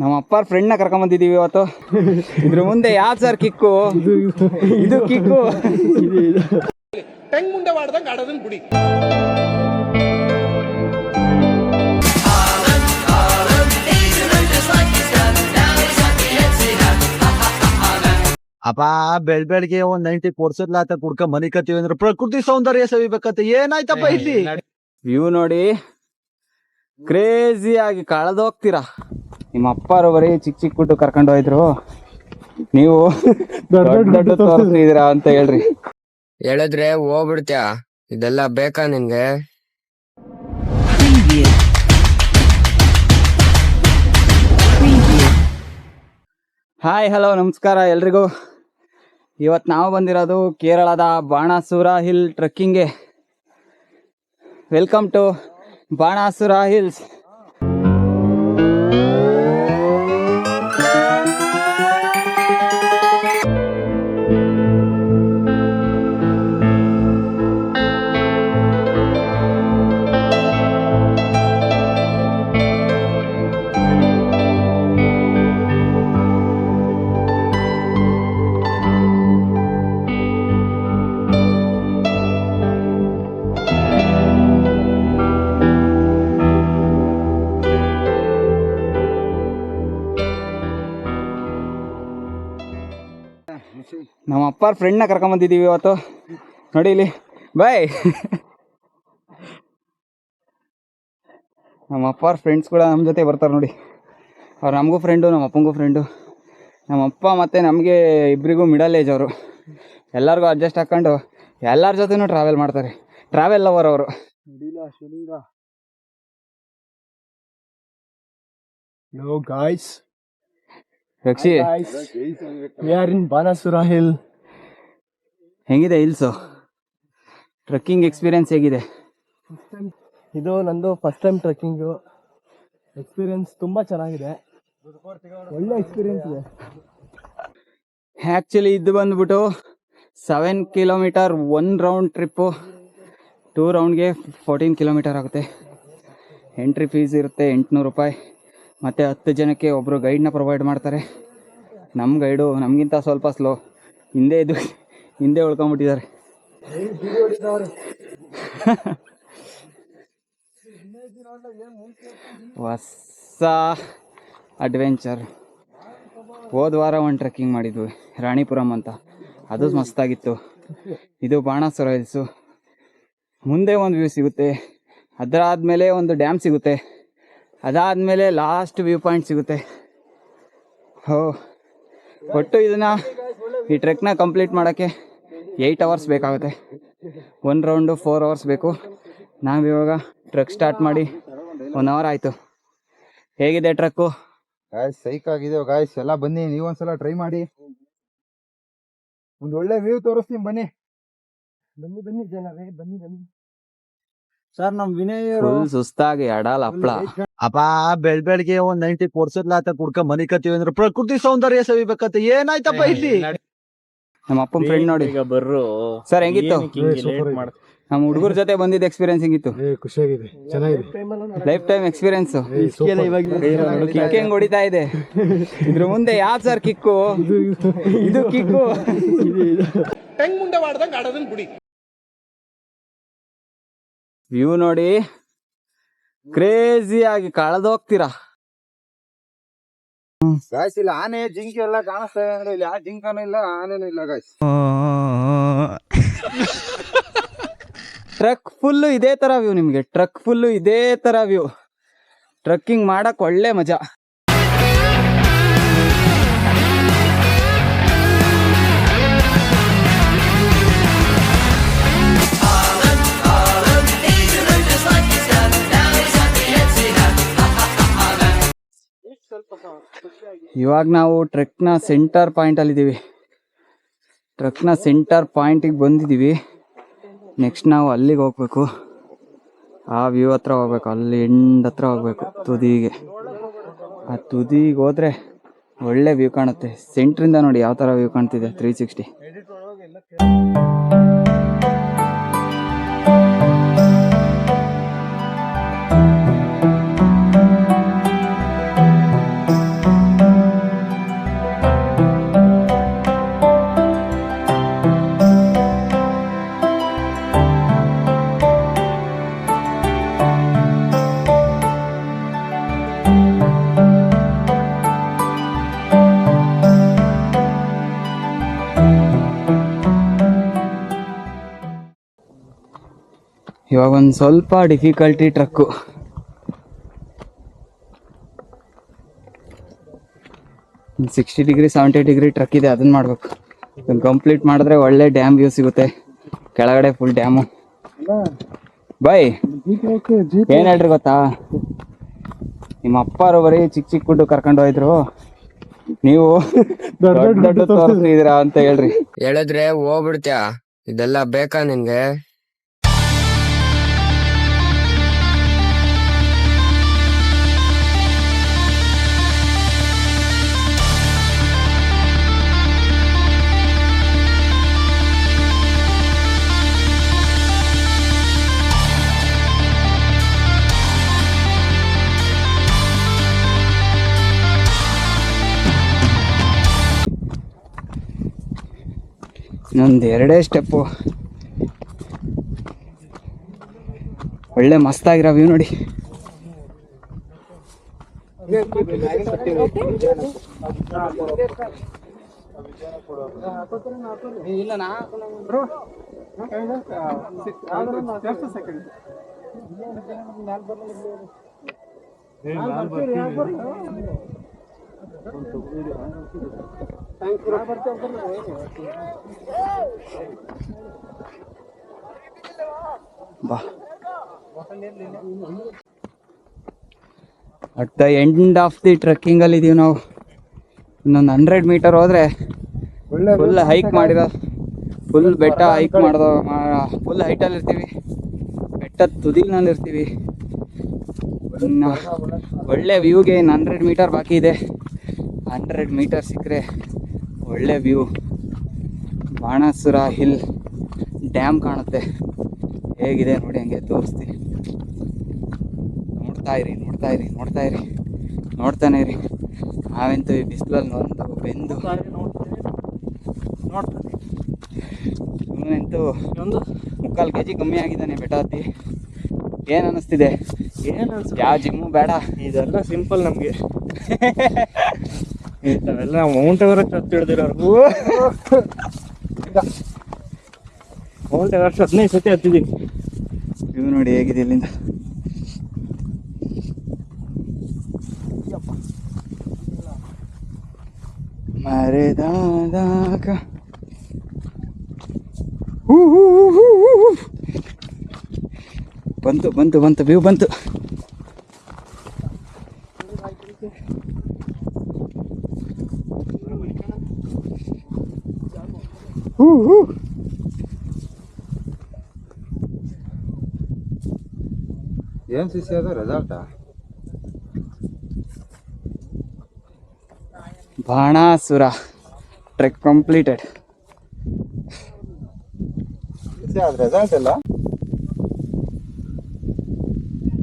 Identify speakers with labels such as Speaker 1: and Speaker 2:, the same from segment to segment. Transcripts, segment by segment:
Speaker 1: ನಮ್ಮ ಅಪ್ಪ ಫ್ರೆಂಡ್ನ ಕರ್ಕೊಂಬಂದಿದ್ದೀವಿ ಇವತ್ತು. ಇದ್ರ ಮುಂದೆ ಯಾವ್ದು ಸರ್ ಕಿಕ್ಕು? ಇದು ಕಿಕ್ಕು.
Speaker 2: ಟೆಂಗ್ ಮುಂದೆ ಮಾಡ್ದಂಗೆ ಆಡೋದನ್ನ ಬಿಡಿ.
Speaker 3: ಅಪ್ಪ ಬೆಳ್ಬೆಳ್ಗೆ ಒಂದ್ 90 ಕೊಡ್ಸದ್ಲಾತ ಕುಡ್ಕ ಮನಿ ಕತ್ತೀವಿ ಅಂದ್ರೆ ಪ್ರಕೃತಿ ಸೌಂದರ್ಯ ಸವಿಬೇಕಂತ ಏನಾಯ್ತಪ್ಪ ಇಲ್ಲಿ
Speaker 1: ವ್ಯೂ ನೋಡಿ, ಕ್ರೇಜಿ ಆಗಿ ಕಳೆದೋಗ್ತೀರಾ. ನಿಮ್ಮ ಅಪ್ಪಾರು ಬರೀ ಚಿಕ್ಕ ಚಿಕ್ಕ ಬಿಟ್ಟು ಕರ್ಕೊಂಡು ಹೋಯ್ದ್ರು, ನೀವು ದೊಡ್ಡ ತೋರಿಸ್ತಿದ್ದೀರಾ ಅಂತ ಹೇಳ್ರಿ.
Speaker 4: ಹೇಳಿದ್ರೆ ಹೋಗ್ಬಿಡ್ತ್ಯಾ? ಇದೆಲ್ಲ ಬೇಕಾ ನಿನ್ಗೆ?
Speaker 1: ಹಾಯ್ ಹಲೋ ನಮಸ್ಕಾರ ಎಲ್ರಿಗೂ. ಇವತ್ತು ನಾವು ಬಂದಿರೋದು ಕೇರಳದ ಬಾಣಾಸುರ ಹಿಲ್ ಟ್ರೆಕ್ಕಿಂಗ್ಗೆ. Welcome to Banasura hills. ನಮ್ಮ ಅಪ್ಪ ಫ್ರೆಂಡ್ನ ಕರ್ಕೊಂಬಂದಿದ್ದೀವಿ ಇವತ್ತು. ನೋಡಿ ಇಲ್ಲಿ ಬಾಯ್. ನಮ್ಮ ಅಪ್ಪ ಫ್ರೆಂಡ್ಸ್ ಕೂಡ ನಮ್ಮ ಜೊತೆ ಬರ್ತಾರೆ ನೋಡಿ. ಅವ್ರು ನಮಗೂ ಫ್ರೆಂಡು, ನಮ್ಮ ಅಪ್ಪಂಗೂ ಫ್ರೆಂಡು. ನಮ್ಮ ಅಪ್ಪ ಮತ್ತು ನಮಗೆ ಇಬ್ಬರಿಗೂ ಮಿಡಲ್ ಏಜ್ ಅವರು. ಎಲ್ಲರಿಗೂ ಅಡ್ಜಸ್ಟ್ ಹಾಕ್ಕೊಂಡು ಎಲ್ಲರ ಜೊತೆನೂ ಟ್ರಾವೆಲ್ ಮಾಡ್ತಾರೆ. ಟ್ರಾವೆಲ್ ಲವರ್ ಅವರು.
Speaker 5: Hello guys.
Speaker 1: ರಕ್ಷಿ,
Speaker 5: We are in Banasura Hill.
Speaker 1: ಹೆಂಗಿದೆ ಹಿಲ್ಸು? ಟ್ರೆಕ್ಕಿಂಗ್ ಎಕ್ಸ್ಪೀರಿಯನ್ಸ್ ಹೇಗಿದೆ?
Speaker 5: ಇದು ನಂದು ಫಸ್ಟ್ ಟೈಮ್ ಟ್ರೆಕ್ಕಿಂಗು. ಎಕ್ಸ್ಪೀರಿಯನ್ಸ್ ತುಂಬ ಚೆನ್ನಾಗಿದೆ, ಒಳ್ಳೆ ಎಕ್ಸ್ಪೀರಿಯನ್ಸ್ ಇದೆ.
Speaker 1: ಆ್ಯಕ್ಚುಲಿ ಇದು ಬಂದುಬಿಟ್ಟು 7 ಕಿಲೋಮೀಟರ್ 1 ರೌಂಡ್ ಟ್ರಿಪ್ಪು. 2 ರೌಂಡ್ಗೆ 14 ಕಿಲೋಮೀಟರ್ ಆಗುತ್ತೆ. ಎಂಟ್ರಿ ಫೀಸ್ ಇರುತ್ತೆ 800 ರೂಪಾಯಿ. ಮತ್ತು 10 ಜನಕ್ಕೆ ಒಬ್ಬರು ಗೈಡ್ನ ಪ್ರೊವೈಡ್ ಮಾಡ್ತಾರೆ. ನಮ್ಮ ಗೈಡು ನಮಗಿಂತ ಸ್ವಲ್ಪ ಸ್ಲೋ, ಹಿಂದೆ ಉಳ್ಕೊಂಬಿಟ್ಟಿದ್ದಾರೆ. ಹೊಸ ಅಡ್ವೆಂಚರ್. ಹೋದ ವಾರ ಒಂದು ಟ್ರೆಕ್ಕಿಂಗ್ ಮಾಡಿದ್ವಿ ರಾಣಿಪುರಂ ಅಂತ, ಅದು ಮಸ್ತಾಗಿತ್ತು. ಇದು ಬಾಣಾಸುರ ಹಿಲ್ಸು. ಮುಂದೆ ಒಂದು ವ್ಯೂ ಸಿಗುತ್ತೆ, ಅದರಾದಮೇಲೆ ಒಂದು ಡ್ಯಾಮ್ ಸಿಗುತ್ತೆ, ಅದಾದಮೇಲೆ ಲಾಸ್ಟ್ ವ್ಯೂ ಪಾಯಿಂಟ್ ಸಿಗುತ್ತೆ. ಒಟ್ಟು ಈ ಟ್ರೆಕ್ನ ಕಂಪ್ಲೀಟ್ ಮಾಡೋಕ್ಕೆ 8 ಅವರ್ಸ್ ಬೇಕಾಗುತ್ತೆ. 1 ರೌಂಡು 4 ಅವರ್ಸ್ ಬೇಕು. ನಾವಿವಾಗ ಟ್ರೆಕ್ ಸ್ಟಾರ್ಟ್ ಮಾಡಿ 1 ಅವರ್ ಆಯಿತು. ಹೇಗಿದೆ ಟ್ರೆಕ್ಕು?
Speaker 3: ಗಾಯ್ಸ್ ಸೈಕ್ ಆಗಿದೆ ಗಾಯ್ಸ್, ಎಲ್ಲ ಬನ್ನಿ ನೀವೊಂದ್ಸಲ ಟ್ರೈ ಮಾಡಿ. ಒಂದು ಒಳ್ಳೆ ವ್ಯೂ ತೋರಿಸ್ತೀನಿ ಬನ್ನಿ.
Speaker 5: ಬನ್ನಿ ಜನರೇ, ಬನ್ನಿ.
Speaker 3: ಸರ್ ನಮ್ ವಿನಯ್
Speaker 1: ಫುಲ್ ಸುಸ್ತಾಗಿ ಅಡಾಲ್ ಹಪ್ಳ.
Speaker 3: ಅಪ್ಪ ಬೆಳ್ಬೆಳ್ಗೆ ಒಂದ್ 90 ಕೊಡ್ಸದ್ಲಾತ ಕುಡ್ಕ ಮನಿ ಕತ್ತೀವಿ ಅಂದ್ರೆ ಪ್ರಕೃತಿ ಸೌಂದರ್ಯ ಸವಿಬೇಕಂತ ಏನಾಯ್ತಪ್ಪ ಇಲ್ಲಿ
Speaker 1: ನಮ್ಮ ಅಪ್ಪನ ಫ್ರೆಂಡ್ ನೋಡಿ. ಸರ್ ಹೆಂಗಿತ್ತು? ನಮ್ಮ ಹುಡುಗರ ಜೊತೆ ಬಂದಿದ್ದ ಎಕ್ಸ್ಪೀರಿಯನ್ಸ್ ಹೆಂಗಿತ್ತು?
Speaker 5: ಖುಷಿಯಾಗಿದೆ, ಚೆನ್ನಾಗಿದೆ.
Speaker 1: Life time experience. ಕಿಕ್ ಹೆಂಗ್ ಹೊಡಿತಾ ಇದೆ? ಇದ್ರ ಮುಂದೆ ಯಾವ್ದು ಸರ್ ಕಿಕ್ಕು? ಇದು ಕಿಕ್ಕು.
Speaker 2: ಟೆಂಗ್ ಮುಂದೆ ಮಾಡ್ದಂಗೆ ಆಡೋದನ್ನ ಬಿಡಿ.
Speaker 1: ವ್ಯೂ ನೋಡಿ, ಕ್ರೇಜಿ ಆಗಿ ಕಳೆದೋಗ್ತೀರಾ.
Speaker 3: ಗಾಯ್ಸ್ ಇಲ್ಲಿ ಆನೆ ಜಿಂಕೆ ಎಲ್ಲ ಕಾಣಿಸ್ತಾ ಇದೆ ಅಂದ್ರೆ ಇಲ್ಲಿ ಯಾವ ಜಿಂಕನೂ ಇಲ್ಲ, ಆನೆನೂ ಇಲ್ಲ ಗಾಯ್ಸ್.
Speaker 1: ಟ್ರಕ್ ಫುಲ್ಲು ಇದೇ ತರ ವ್ಯೂ. ನಿಮಗೆ ಟ್ರಕ್ ಫುಲ್ಲು ಇದೇ ತರ ವ್ಯೂ. ಟ್ರಕ್ಕಿಂಗ್ ಮಾಡಕ್ ಒಳ್ಳೆ ಮಜಾ. ಇವಾಗ ನಾವು ಟ್ರೆಕ್ನ ಸೆಂಟರ್ ಪಾಯಿಂಟಲ್ಲಿದ್ದೀವಿ. ಟ್ರೆಕ್ನ ಸೆಂಟರ್ ಪಾಯಿಂಟಿಗೆ ಬಂದಿದ್ದೀವಿ. ನೆಕ್ಸ್ಟ್ ನಾವು ಅಲ್ಲಿಗೆ ಹೋಗ್ಬೇಕು, ಆ ವ್ಯೂ ಹತ್ರ ಹೋಗ್ಬೇಕು, ಅಲ್ಲಿ ಎಂಡ್ ಹತ್ರ ಹೋಗ್ಬೇಕು ತುದಿಗೆ. ಆ ತುದಿಗೆ ಹೋದ್ರೆ ಒಳ್ಳೆ ವ್ಯೂ ಕಾಣುತ್ತೆ. ಸೆಂಟ್ರಿಂದ ನೋಡಿ ಯಾವ ಥರ ವ್ಯೂ ಕಾಣ್ತಿದೆ 360. ಇವಾಗ ಒಂದು ಸ್ವಲ್ಪ ಡಿಫಿಕಲ್ಟಿ ಟ್ರಕ್ಕು. ಒಂದು 60 ಡಿಗ್ರಿ 70 ಡಿಗ್ರಿ ಟ್ರಕ್ ಇದೆ, ಅದನ್ನ ಮಾಡ್ಬೇಕು. ಇದನ್ನು ಕಂಪ್ಲೀಟ್ ಮಾಡಿದ್ರೆ ಒಳ್ಳೆ ಡ್ಯಾಮ್ ವ್ಯೂ ಸಿಗುತ್ತೆ. ಕೆಳಗಡೆ ಫುಲ್ ಡ್ಯಾಮು. ಬೈ ಏನ್ ಹೇಳ್ರಿ ಗೊತ್ತಾ, ನಿಮ್ಮ ಅಪ್ಪಾರು ಬರೀ ಚಿಕ್ಕ ಚಿಕ್ಕ ಗುಡ್ಡು ಕರ್ಕೊಂಡು ಹೋಯ್ದ್ರು, ನೀವು ದೊಡ್ಡ ದೊಡ್ಡ ತೋರಿಸ್ತಿದ್ದೀರಾ ಅಂತ ಹೇಳ್ರಿ.
Speaker 4: ಹೇಳಿದ್ರೆ ಹೋಗ್ಬಿಡ್ತ್ಯಾ? ಇದೆಲ್ಲ ಬೇಕಾ ನಿನ್ಗೆ?
Speaker 1: ಇನ್ನೊಂದು 2 ಸ್ಟೆಪ್ಪು. ಒಳ್ಳೆ ಮಸ್ತಾಗಿರೋ ವ್ಯೂ ನೋಡಿ. ಬಾ, at the end of the trekking ಅಲ್ಲಿ ಇದೀವಿ ನಾವು. ಇನ್ನೊಂದು 100 ಮೀಟರ್ ಹೋದ್ರೆ ಫುಲ್ ಹೈಕ್ ಮಾಡಿರೋ, ಫುಲ್ ಬೆಟ್ಟ ಹೈಕ್ ಮಾಡ್ದೋ, ಫುಲ್ ಹೈಟಲ್ಲಿ ಇರ್ತೀವಿ, ಬೆಟ್ಟದ ತುದಿನಲ್ಲಿ ಇರ್ತೀವಿ. ಇನ್ನು ಒಳ್ಳೆ ವ್ಯೂಗೆ ಇನ್ನು 100 ಮೀಟರ್ ಬಾಕಿ ಇದೆ. 100 ಮೀಟರ್ ಸಿಕ್ಕರೆ ಒಳ್ಳೆ ವ್ಯೂ. ಬಾಣಾಸುರ ಹಿಲ್ ಡ್ಯಾಮ್ ಕಾಣುತ್ತೆ. ಹೇಗಿದೆ ನೋಡಿ, ಹಂಗೆ ತೋರಿಸ್ತೀನಿ. ನೋಡ್ತಾ ಇರಿ ನೋಡ್ತಾ ಇರಿ ನೋಡ್ತಾ ಇರಿ, ನೋಡ್ತಾನೆ ಇರಿ. ನಾವಂತೂ ಈ ಬಿಸಿಲಲ್ಲಿ ನೊಂದು ಬೆಂದು, ಇವನಂತೂ 3/4 kg ಕಮ್ಮಿ ಆಗಿದ್ದಾನೆ ಬೆಟ್ಟ ಹತ್ತಿ. ಏನು ಅನ್ನಿಸ್ತಿದೆ? ಯಾವ ಜಿಮ್ಮು ಬೇಡ,
Speaker 5: ಇದೆಲ್ಲ ಸಿಂಪಲ್ ನಮ್ಗೆ. ಇಂಥವೆಲ್ಲ ಮೌಂಟ್ ಎವರೆಸ್ಟ್ ಹತ್ತಿಡ್ದಿರೋರ್ಗು ಮೌಂಟ್ ಎವರೆಸ್ಟ್ 15 ಸತಿ ಹತ್ತಿದ್ದೀನಿ.
Speaker 1: ಇವು ನೋಡಿ ಹೇಗಿದೆ ಇಲ್ಲಿಂದ. ಮರೆದಾದಾಗ ಬಂತು ಬಂತು ಬಂತು ವ್ಯೂ ಬಂತು.
Speaker 3: ಏನ್ ಸಿಸಿ ಅದ ರೆಸಾರ್ಟಾ?
Speaker 1: Banasura trek completed.
Speaker 3: ರೆಸಾರ್ಟ್ ಎಲ್ಲ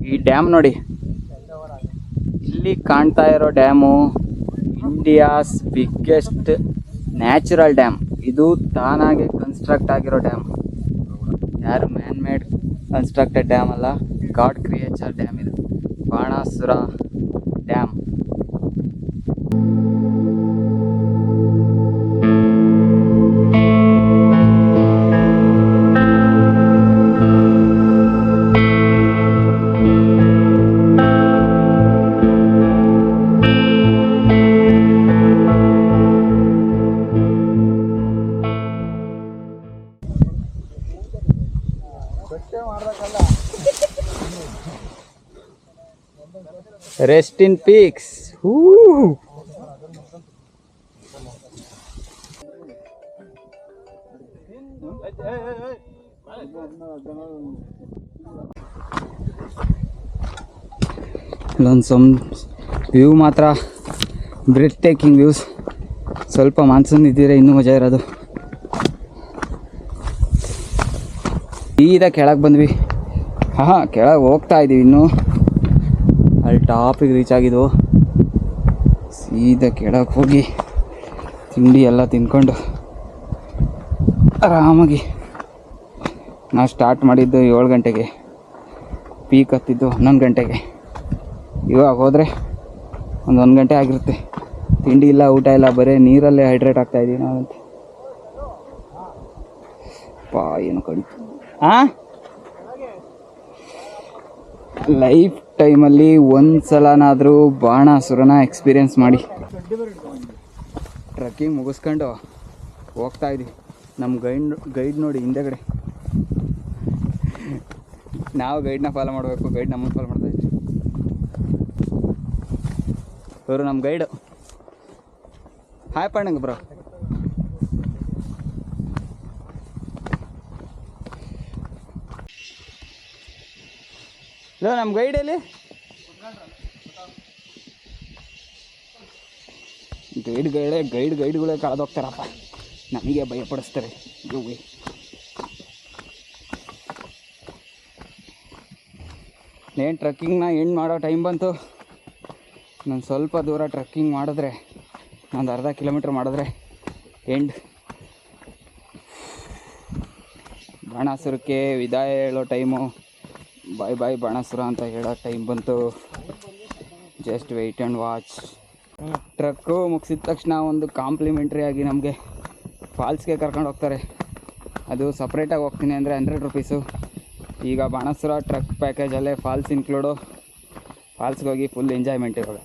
Speaker 1: ಈ ಡ್ಯಾಮ್ ನೋಡಿ, ಇಲ್ಲಿ ಕಾಣ್ತಾ ಇರೋ dam India's biggest natural dam. ಇದು ತಾನಾಗೆ ಕನ್ಸ್ಟ್ರಕ್ಟ್ ಆಗಿರೋ ಡ್ಯಾಮ್, ಯಾರು ಮ್ಯಾನ್ ಮೇಡ್ ಕನ್ಸ್ಟ್ರಕ್ಟೆಡ್ ಡ್ಯಾಮ್ ಅಲ್ಲ, ಗಾಡ್ ಕ್ರಿಯೇಚರ್ ಡ್ಯಾಮ್ ಇದು, Banasura dam. Rest in peaks. ಇಲ್ಲೊಂದು ವ್ಯೂ ಮಾತ್ರ ಬ್ರೆತ್ ಟೇಕಿಂಗ್ ವ್ಯೂಸ್. ಸ್ವಲ್ಪ ಮಾನ್ಸೂನ್ ಇದ್ದಿದ್ರೆ ಇನ್ನೂ ಮಜಾ ಇರೋದು. ಸೀದಾ ಕೆಳಗೆ ಬಂದ್ವಿ. ಕೆಳಗೆ ಹೋಗ್ತಾ ಇದ್ದೀವಿ ಇನ್ನೂ. ಅಲ್ಲಿ ಟಾಪಿಗೆ ರೀಚ್ ಆಗಿದ್ವು. ಸೀದಾ ಕೆಳಗೆ ಹೋಗಿ ತಿಂಡಿ ಎಲ್ಲ ತಿನ್ಕೊಂಡು ಆರಾಮಾಗಿ. ನಾವು ಸ್ಟಾರ್ಟ್ ಮಾಡಿದ್ದು 7 ಗಂಟೆಗೆ, ಪೀಕ್ ಹತ್ತಿದ್ದು 11 ಗಂಟೆಗೆ. ಇವಾಗ ಹೋದರೆ ಒಂದು 1 ಗಂಟೆ ಆಗಿರುತ್ತೆ. ತಿಂಡಿ ಇಲ್ಲ, ಊಟ ಇಲ್ಲ, ಬರೀ ನೀರಲ್ಲೇ ಹೈಡ್ರೇಟ್ ಆಗ್ತಾಯಿದ್ದೀವಿ ನಾವಂತೆ. ಏನು ಕಡಿತು. ಲೈಫ್ ಟೈಮಲ್ಲಿ ಒಂದು ಸಲನಾದರೂ ಬಾಣಾಸುರನ ಎಕ್ಸ್ಪೀರಿಯೆನ್ಸ್ ಮಾಡಿ. ಟ್ರಕ್ಕಿಂಗ್ ಮುಗಿಸ್ಕೊಂಡು ಹೋಗ್ತಾ ಇದ್ದೀವಿ. ನಮ್ಮ ಗೈಡ್ ನೋಡಿ ಹಿಂದೆಗಡೆ. ನಾವು ಗೈಡ್ನ ಫಾಲೋ ಮಾಡಬೇಕು, ಗೈಡ್ ನಮ್ಮನ್ನು ಫಾಲೋ ಮಾಡ್ತಾ ಇದ್ದೀವಿ. ಇವರು ನಮ್ಮ ಗೈಡು. Hi ಪಣ್ಣಂಗೆ bro. ಇಲ್ಲ ನಮ್ಮ ಗೈಡಲ್ಲಿ ಗೈಡ್ಗಳೇ ಕಳೆದೋಗ್ತಾರಪ್ಪ, ನಮಗೆ ಭಯಪಡಿಸ್ತಾರೆ. ಏನು ಟ್ರಕ್ಕಿಂಗ್ನ ಎಂಡ್ ಮಾಡೋ ಟೈಮ್ ಬಂತು. ನಾನು ಸ್ವಲ್ಪ ದೂರ ಟ್ರಕ್ಕಿಂಗ್ ಮಾಡಿದ್ರೆ, ಒಂದು ಅರ್ಧ ಕಿಲೋಮೀಟ್ರ್ ಮಾಡಿದ್ರೆ ಎಂಡ್. ಬಾಣಾಸುರಕ್ಕೆ ವಿದಾಯ ಹೇಳೋ ಟೈಮು. ಬಾಯ್ ಬಾಯ್ ಬಾಣಾಸುರ ಅಂತ ಹೇಳೋ ಟೈಮ್ ಬಂತು. Just weight and watch. Truck ಮುಗಿಸಿದ ತಕ್ಷಣ ಒಂದು ಕಾಂಪ್ಲಿಮೆಂಟ್ರಿ ಆಗಿ ನಮಗೆ ಫಾಲ್ಸ್ಗೆ ಕರ್ಕೊಂಡು ಹೋಗ್ತಾರೆ. ಅದು ಸಪ್ರೇಟಾಗಿ ಹೋಗ್ತೀನಿ ಅಂದರೆ 100 ರುಪೀಸು. ಈಗ ಬಾಣಾಸುರ ಟ್ರಕ್ ಪ್ಯಾಕೇಜಲ್ಲೇ ಫಾಲ್ಸ್ ಇನ್ಕ್ಲೂಡು. ಫಾಲ್ಸ್ಗೆ ಹೋಗಿ ಫುಲ್ ಎಂಜಾಯ್ಮೆಂಟ್. ಇವಾಗ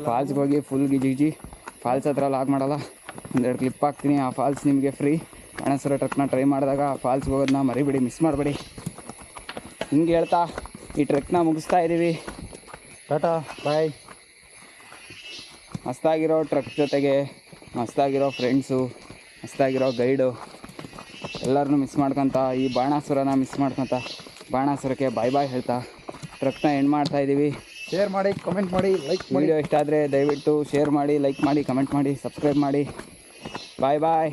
Speaker 1: ಫಾಲ್ಸ್ಗೆ ಹೋಗಿ ಫುಲ್ ಗಿಜಿ. ಫಾಲ್ಸ್ ಹತ್ರ ಲಾಗ್ ಮಾಡಲ್ಲ, 1-2 ಕ್ಲಿಪ್ ಹಾಕ್ತೀನಿ. ಆ ಫಾಲ್ಸ್ ನಿಮಗೆ ಫ್ರೀ. ಬಾಣಾಸುರ ಟ್ರಕ್ನ ಟ್ರೈ ಮಾಡಿದಾಗ ಫಾಲ್ಸ್ಗೆ ಹೋಗೋದನ್ನ ಮರಿಬೇಡಿ, ಮಿಸ್ ಮಾಡಬೇಡಿ. ಹಿಂಗೆ ಹೇಳ್ತಾ ಈ ಟ್ರೆಕ್ನ ಮುಗಿಸ್ತಾ ಇದ್ದೀವಿ.
Speaker 3: ಟಾಟಾ ಬಾಯ್.
Speaker 1: ಮಸ್ತಾಗಿರೋ ಟ್ರಕ್ ಜೊತೆಗೆ ಮಸ್ತಾಗಿರೋ ಫ್ರೆಂಡ್ಸು, ಮಸ್ತಾಗಿರೋ ಗೈಡು ಎಲ್ಲರನ್ನೂ ಮಿಸ್ ಮಾಡ್ಕೊತ, ಈ ಬಾಣಾಸುರನ ಮಿಸ್ ಮಾಡ್ಕೊತ ಬಾಣಾಸುರಕ್ಕೆ ಬಾಯ್ ಬಾಯ್ ಹೇಳ್ತಾ ಟ್ರಕ್ನ ಎಂಡ್ ಮಾಡ್ತಾಯಿದ್ದೀವಿ.
Speaker 3: ಶೇರ್ ಮಾಡಿ, ಕಮೆಂಟ್ ಮಾಡಿ, ಲೈಕ್ ಮಾಡಿ.
Speaker 1: ವಿಡಿಯೋ ಇಷ್ಟ ಆದರೆ ದಯವಿಟ್ಟು ಶೇರ್ ಮಾಡಿ, ಲೈಕ್ ಮಾಡಿ, ಕಮೆಂಟ್ ಮಾಡಿ, ಸಬ್ಸ್ಕ್ರೈಬ್ ಮಾಡಿ. ಬಾಯ್ ಬಾಯ್.